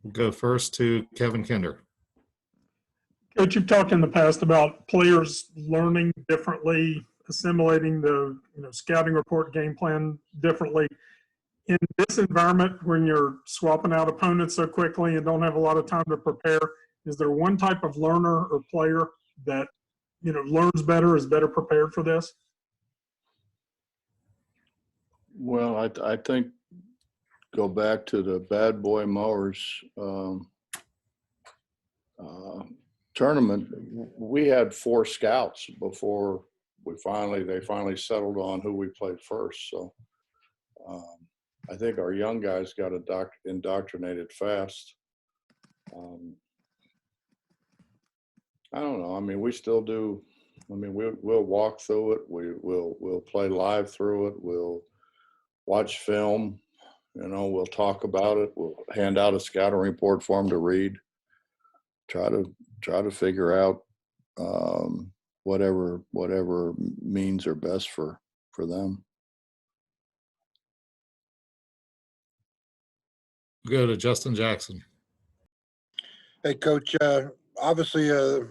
We'll go first to Kevin Kinder. Coach, you've talked in the past about players learning differently, assimilating the scouting report, game plan differently. In this environment, when you're swapping out opponents so quickly and don't have a lot of time to prepare, is there one type of learner or player that learns better, is better prepared for this? Well, I think go back to the Bad Boy Mowers tournament. We had 4 scouts before they finally settled on who we played first. So I think our young guys got indoctrinated fast. I don't know. I mean, we still do. I mean, we'll walk through it. We'll play live through it. We'll watch film. We'll talk about it. We'll hand out a scouting report for them to read. Try to figure out whatever means are best for them. We'll go to Justin Jackson. Hey, Coach. Obviously, the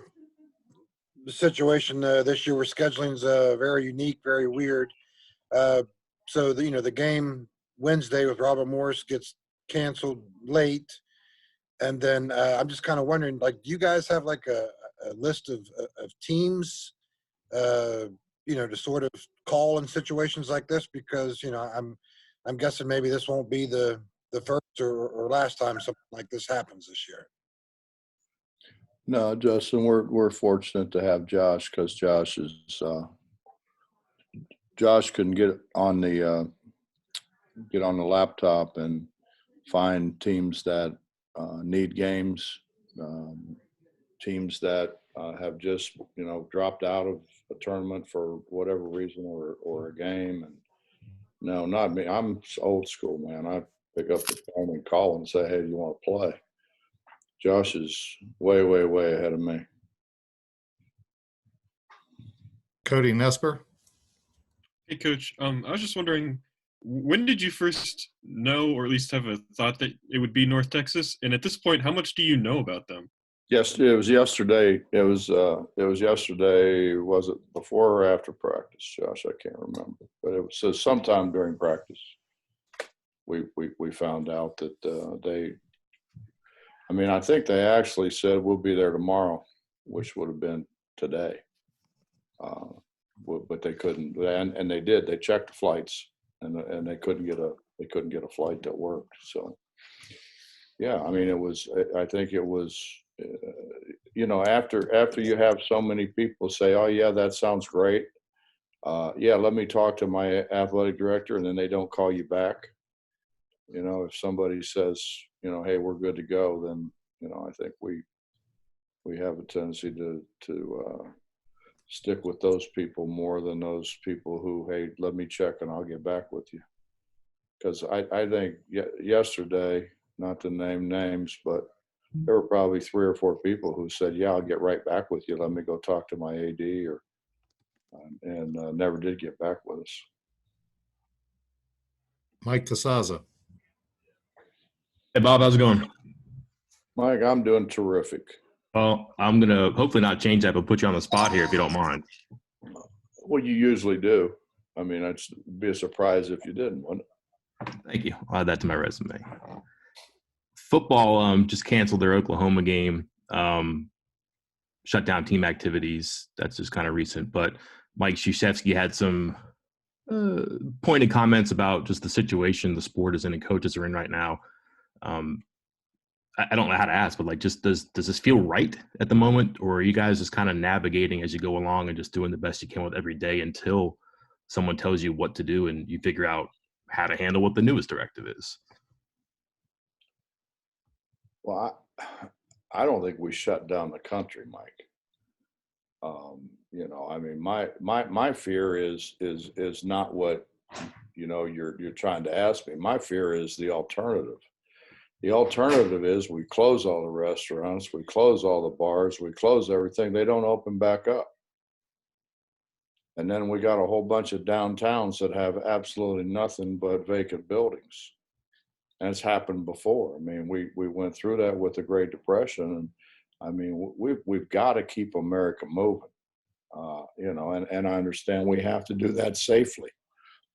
situation this year with scheduling is very unique, very weird. So the game Wednesday with Robert Morris gets canceled late, and then I'm just kind of wondering, do you guys have a list of teams, to sort of call in situations like this? Because I'm guessing maybe this won't be the first or last time something like this happens this year. No, Justin, we're fortunate to have Josh, because Josh can get on the laptop and find teams that need games, teams that have just dropped out of a tournament for whatever reason or a game. And no, not me. I'm old school, man. I pick up the phone and call and say, hey, do you want to play? Josh is way, way, way ahead of me. Cody Nesper. Hey, Coach. I was just wondering, when did you first know, or at least have a thought that it would be North Texas? And at this point, how much do you know about them? Yes, it was yesterday. It was yesterday. Was it before or after practice, Josh? I can't remember, but it was sometime during practice. We found out that they. I mean, I think they actually said we'll be there tomorrow, which would have been today. But they couldn't, and they did. They checked the flights, and they couldn't get a flight that worked. So, yeah, I mean, I think it was, after you have so many people say, oh yeah, that sounds great. Yeah, let me talk to my athletic director, and then they don't call you back. If somebody says, hey, we're good to go, then, I think we have a tendency to stick with those people more than those people who, hey, let me check and I'll get back with you. Because I think yesterday, not to name names, but there were probably 3 or 4 people who said, yeah, I'll get right back with you. Let me go talk to my AD, and never did get back with us. Mike Casaza. Hey, Bob, how's it going? Mike, I'm doing terrific. Well, I'm going to hopefully not change that, but put you on the spot here if you don't mind. Well, you usually do. I mean, I'd be a surprise if you didn't, wouldn't it? Thank you. I'll add that to my resume. Football just canceled their Oklahoma game, shut down team activities. That's just kind of recent. But Mike Krzyzewski had some pointed comments about just the situation the sport is in and coaches are in right now. I don't know how to ask, but just does this feel right at the moment, or are you guys just kind of navigating as you go along and just doing the best you can with every day until someone tells you what to do and you figure out how to handle what the newest directive is? Well, I don't think we shut down the country, Mike. I mean, my fear is not what you're trying to ask me. My fear is the alternative. The alternative is we close all the restaurants, we close all the bars, we close everything. They don't open back up. And then we got a whole bunch of downtowns that have absolutely nothing but vacant buildings. And it's happened before. I mean, we went through that with the Great Depression, and I mean, we've got to keep America moving. You know, and I understand we have to do that safely.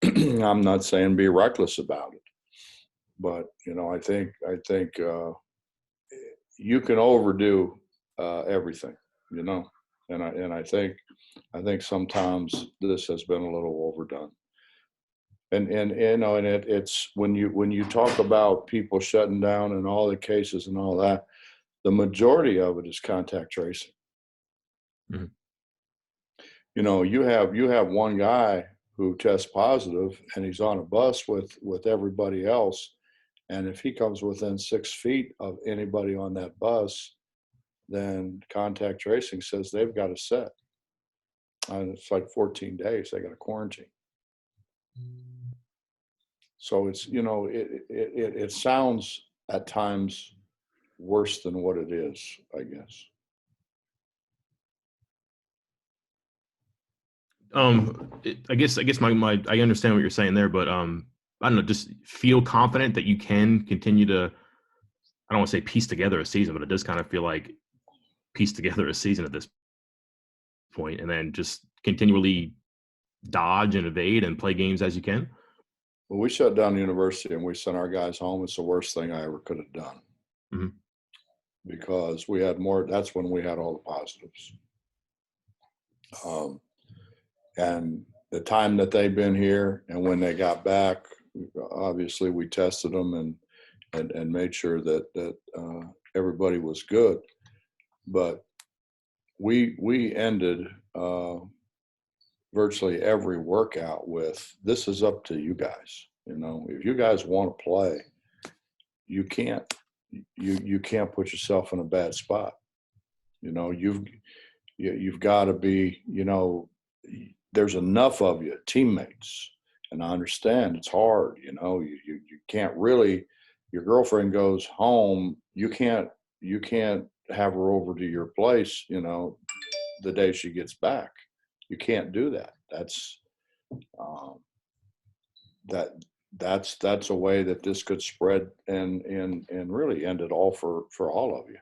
I'm not saying be reckless about it, but you know, I think you can overdo everything, you know, and I think sometimes this has been a little overdone. And you know, and it's when you talk about people shutting down and all the cases and all that, the majority of it is contact tracing. Mm-hmm. You know, you have one guy who tests positive and he's on a bus with everybody else, and if he comes within 6 feet of anybody on that bus, then contact tracing says they've got to set, and it's like 14 days they got to quarantine. So it's, you know, it sounds at times worse than what it is, I guess. I guess my I understand what you're saying there, but I don't know, just feel confident that you can continue to, I don't want to say piece together a season, but it does kind of feel like piece together a season at this point, and then just continually dodge and evade and play games as you can. When we shut down the university and we sent our guys home, it's the worst thing I ever could have done. Mm-hmm. Because we had more, that's when we had all the positives. And the time that they've been here and when they got back, obviously we tested them and made sure that everybody was good. But we ended virtually every workout with, this is up to you guys. You know, if you guys want to play, you can't put yourself in a bad spot. You know, you've got to be, you know, there's enough of you teammates, and I understand it's hard. You know, you can't really, your girlfriend goes home, you can't have her over to your place, you know, the day she gets back. You can't do that. That's a way that this could spread and really end it all for all of you.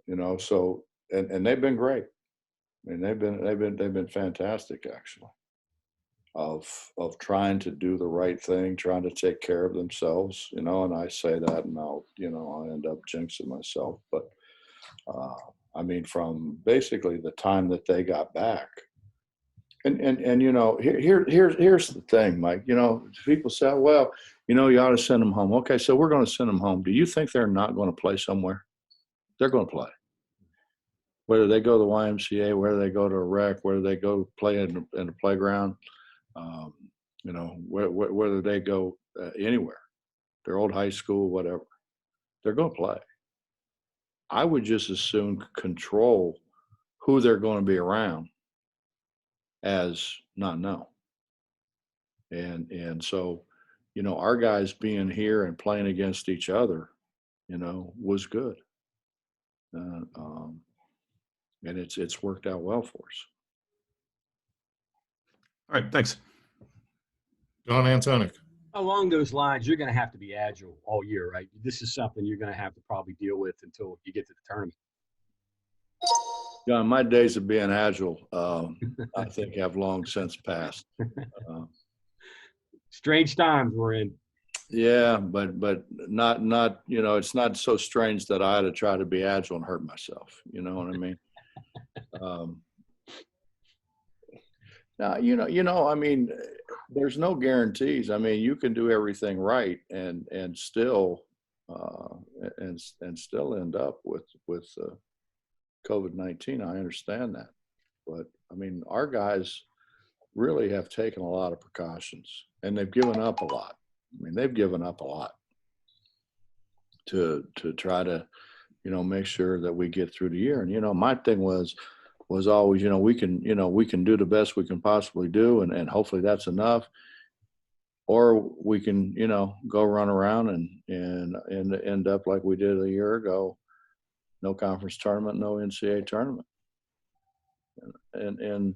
You know, so and they've been great. I mean, they've been fantastic, actually, of trying to do the right thing, trying to take care of themselves, you know. And I say that, and I'll end up jinxing myself, but I mean, from basically the time that they got back, and you know, here's the thing, Mike. You know, people say, well, you know, you ought to send them home. Okay, so we're going to send them home. Do you think they're not going to play somewhere? They're going to play. Whether they go to the YMCA, whether they go to a rec, whether they go play in the playground, you know, whether they go anywhere, their old high school, whatever, they're going to play. I would just as soon control who they're going to be around as not know. And so, you know, our guys being here and playing against each other, you know, was good. And it's worked out well for us. All right, thanks. John Antoniuk. Along those lines, you're going to have to be agile all year, right? This is something you're going to have to probably deal with until you get to the tournament. John, my days of being agile, I think, have long since passed. Strange times we're in. Yeah, but not you know, it's not so strange that I had to try to be agile and hurt myself. You know what I mean? Now, you know, I mean, there's no guarantees. I mean, you can do everything right and still still end up with COVID-19. I understand that, but I mean, our guys really have taken a lot of precautions, and they've given up a lot. I mean, they've given up a lot to try to, you know, make sure that we get through the year. And, you know, my thing was always, you know, we can do the best we can possibly do, and hopefully that's enough. Or we can, you know, go run around and end up like we did a year ago, no conference tournament, no NCAA tournament. And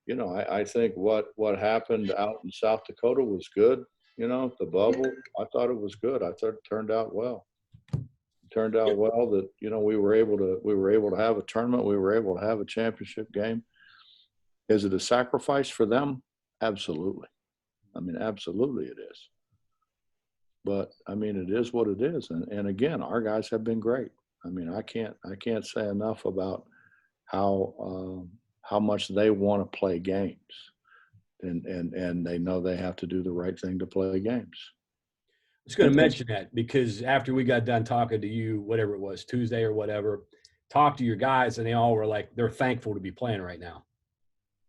you know, I think what happened out in South Dakota was good. you know, the bubble, I thought it was good. I thought it turned out well. Turned out well that, you know, we were able to have a tournament. We were able to have a championship game. Is it a sacrifice for them? Absolutely. I mean, absolutely it is. But I mean, it is what it is. And again, our guys have been great. I mean, I can't say enough about how much they want to play games, and they know they have to do the right thing to play games. I was going to mention that because after we got done talking to you, whatever it was, Tuesday or whatever, talked to your guys, and they all were like, they're thankful to be playing right now.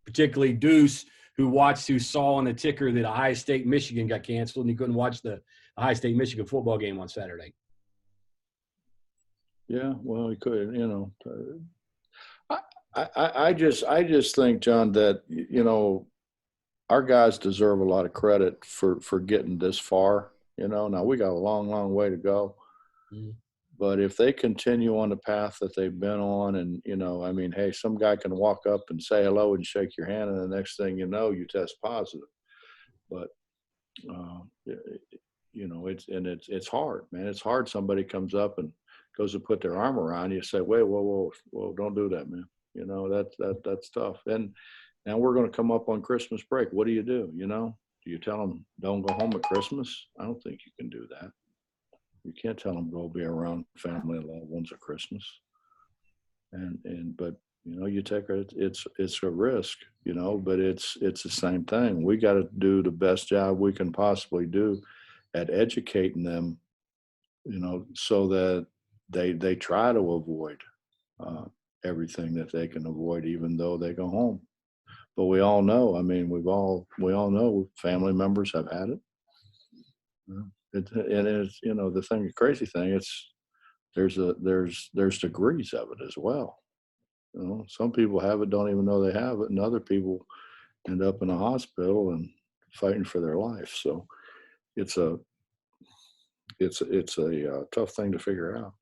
Particularly Deuce, who saw on the ticker that Ohio State Michigan got canceled, and he couldn't watch the Ohio State Michigan football game on Saturday. Yeah, well, he could, you know. I just think, John, that, you know, our guys deserve a lot of credit for getting this far. You know, now we got a long, long way to go. Mm. But if they continue on the path that they've been on, and, you know, I mean, hey, some guy can walk up and say hello and shake your hand, and the next thing you know, you test positive. But, you know, it's hard, man. It's hard. Somebody comes up and goes to put their arm around you, say, wait, whoa, don't do that, man. You know, that's tough. And now we're going to come up on Christmas break. What do? You know, do you tell them don't go home at Christmas? I don't think you can do that. You can't tell them go be around family and loved ones at Christmas. But, you know, you take it's a risk, you know, but it's the same thing. We got to do the best job we can possibly do at educating them, you know, so that they try to avoid everything that they can avoid, even though they go home. But we all know, I mean, we all know family members have had it. And it's, you know, the crazy thing, there's degrees of it as well. You know, some people have it, don't even know they have it, and other people end up in a hospital and fighting for their life. So it's a tough thing to figure out.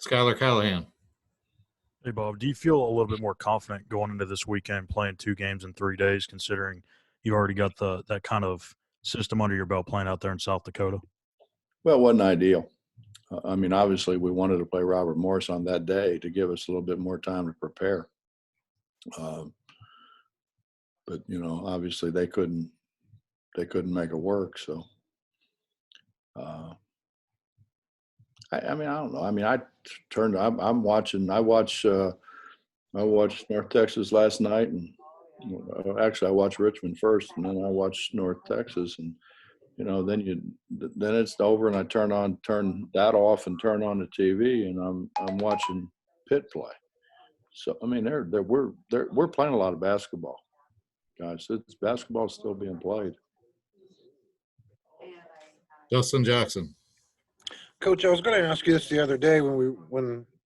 Skylar Callahan. Hey, Bob, do you feel a little bit more confident going into this weekend playing 2 games in 3 days, considering you already got that kind of system under your belt playing out there in South Dakota? Well, it wasn't ideal. I mean, obviously, we wanted to play Robert Morris on that day to give us a little bit more time to prepare. But, you know, obviously they couldn't make it work. So, I mean, I don't know. I mean, I watched North Texas last night, and actually I watched Richmond first, and then I watched North Texas, and, you know, then it's over, and I turn that off and turn on the TV, and I'm watching Pitt play. So I mean, we're playing a lot of basketball, guys. Basketball's still being played. Justin Jackson. Coach, I was going to ask you this the other day when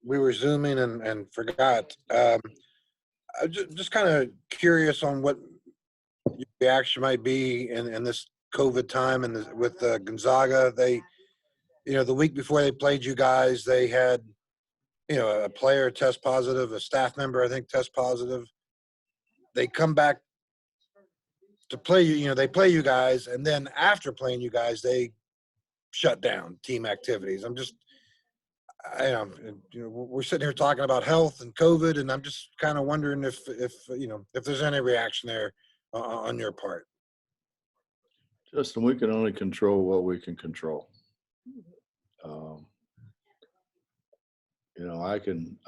we were Zooming and forgot. I'm just kind of curious on what your reaction might be in this COVID time and with Gonzaga. They, you know, the week before they played you guys, they had, you know, a player test positive, a staff member, I think, test positive. They come back to play you, you know, they play you guys, and then after playing you guys, they shut down team activities. You know, we're sitting here talking about health and COVID, and I'm just kind of wondering if you know, if there's any reaction there on your part. Justin, we can only control what we can control. You know, I can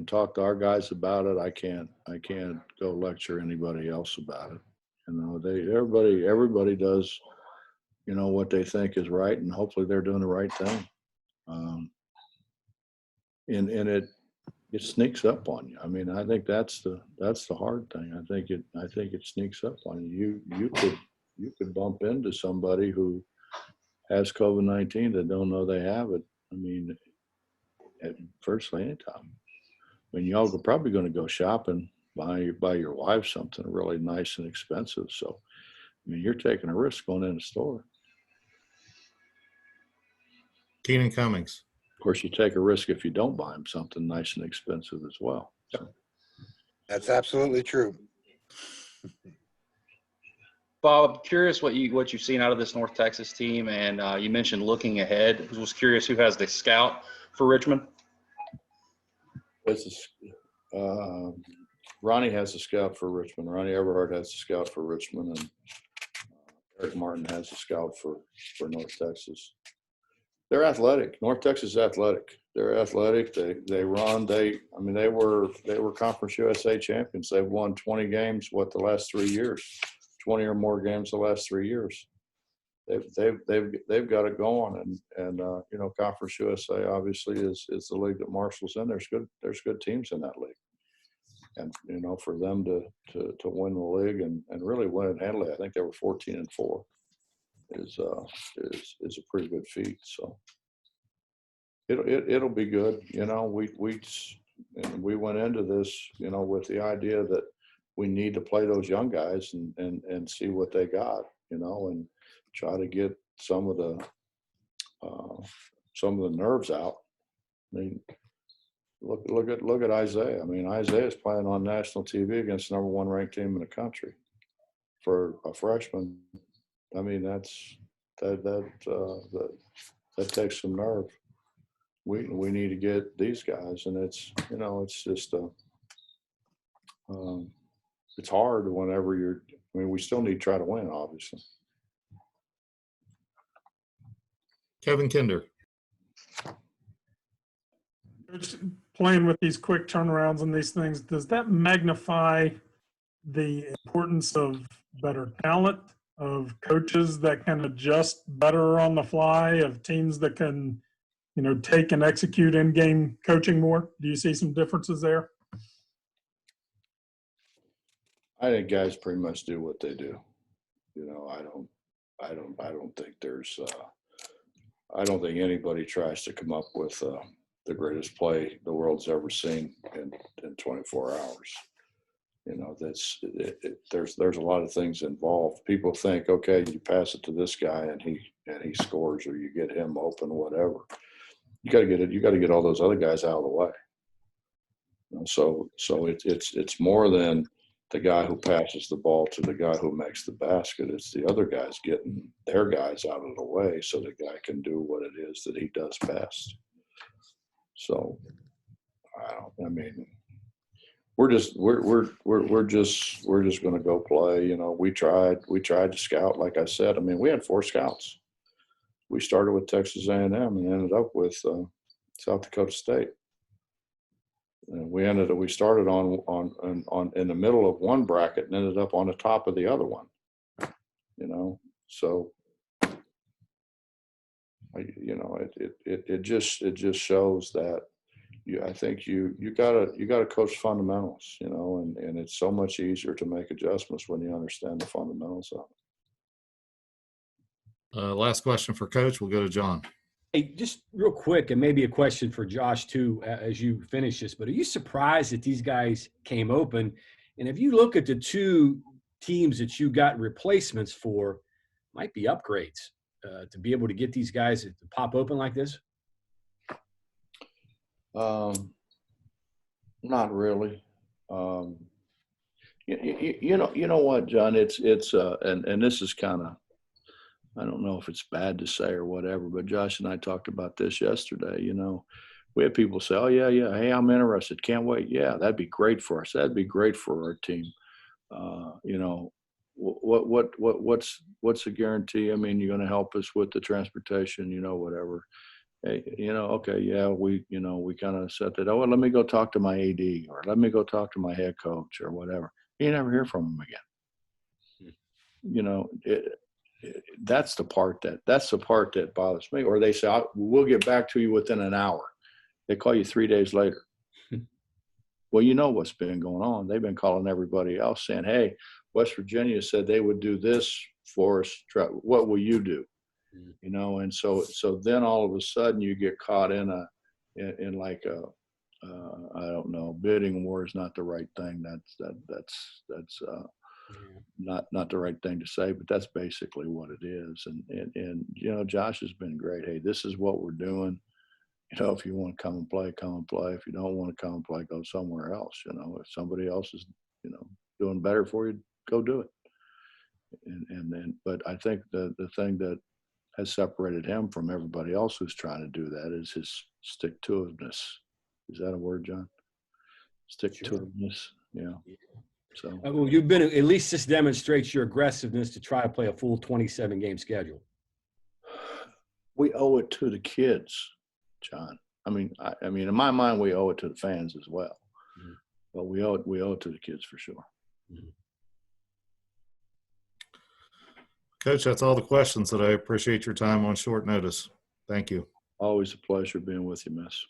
talk to our guys about it. I can't go lecture anybody else about it. You know, everybody does, you know, what they think is right, and hopefully they're doing the right thing. And it sneaks up on you. I mean, I think that's the hard thing. I think it sneaks up on you. You could bump into somebody who has COVID-19 that don't know they have it. I mean, at virtually any time. I mean, y'all are probably going to go shopping, buy your wife something really nice and expensive. So, I mean, you're taking a risk going in the store. Keenan Cummings. Of course, you take a risk if you don't buy him something nice and expensive as well. So. That's absolutely true. Bob, curious what you've seen out of this North Texas team, and you mentioned looking ahead. I was curious who has the scout for Richmond. Ronnie has a scout for Richmond. Ronnie Everhart has a scout for Richmond, and Eric Martin has a scout for North Texas. They're athletic. North Texas is athletic. They're athletic. They run. They were Conference USA champions. They've won 20 games the last 3 years, 20 or more games the last 3 years. They've got it going, and Conference USA obviously is the league that Marshall's in. There's good teams in that league, and for them to win the league and really win it handily, I think they were 14-4. Is a pretty good feat. So it'll be good. We went into this with the idea that we need to play those young guys and see what they got, and try to get some of the nerves out. I mean, look at Isaiah. I mean, Isaiah's playing on national TV against the #1 ranked team in the country for a freshman. I mean, that takes some nerve. We need to get these guys, and it's just it's hard whenever we still need to try to win, obviously. Kevin Kinder. Coach, playing with these quick turnarounds and these things, does that magnify the importance of better talent, of coaches that can adjust better on the fly, of teams that can, take and execute in-game coaching more? Do you see some differences there? I think guys pretty much do what they do. I don't think there's I don't think anybody tries to come up with the greatest play the world's ever seen in 24 hours. There's a lot of things involved. People think, okay, you pass it to this guy and he scores, or you get him open, whatever. You got to get all those other guys out of the way. So it's more than the guy who passes the ball to the guy who makes the basket. It's the other guys getting their guys out of the way so the guy can do what it is that he does best. So we're just going to go play. We tried to scout, like I said. We had 4 scouts. We started with Texas A&M and ended up with South Dakota State. And we started on in the middle of one bracket and ended up on the top of the other one. So it just shows that I think you gotta coach fundamentals, and it's so much easier to make adjustments when you understand the fundamentals of it. Last question for Coach. We'll go to John. Hey, just real quick, and maybe a question for Josh too, as you finish this, but are you surprised that these guys came open? And if you look at the 2 teams that you got replacements for, might be upgrades to be able to get these guys to pop open like this? Not really. You know what, John? It's and this is kind of, I don't know if it's bad to say or whatever, but Josh and I talked about this yesterday. We had people say, "Oh yeah, hey, I'm interested. Can't wait. Yeah, that'd be great for us. That'd be great for our team." What's the guarantee? You're going to help us with the transportation, whatever. Hey, okay, yeah, we kind of said that. Oh, well, let me go talk to my AD, or let me go talk to my head coach, or whatever. You never hear from them again. That's the part that bothers me. Or they say, we'll get back to you within an hour. They call you 3 days later. Well, what's been going on. They've been calling everybody else saying, hey, West Virginia said they would do this for us. What will you do? And so then all of a sudden you get caught in like a, I don't know, bidding war is not the right thing. That's not the right thing to say, but that's basically what it is. And Josh has been great. Hey, this is what we're doing. If you want to come and play, come and play. If you don't want to come and play, go somewhere else. If somebody else is, doing better for you, go do it. And then, but I think the thing that has separated him from everybody else who's trying to do that is his stick-to-itiveness. Is that a word, John? Stick-to-itiveness, yeah. So Well, you've been, at least this demonstrates your aggressiveness to try to play a full 27 game schedule. we owe it to the kids, John. I mean, in my mind, we owe it to the fans as well. Mm-hmm. But we owe it to the kids for sure. Mm-hmm. Coach, that's all the questions that I appreciate your time on short notice. Thank you. Always a pleasure being with you, Miss.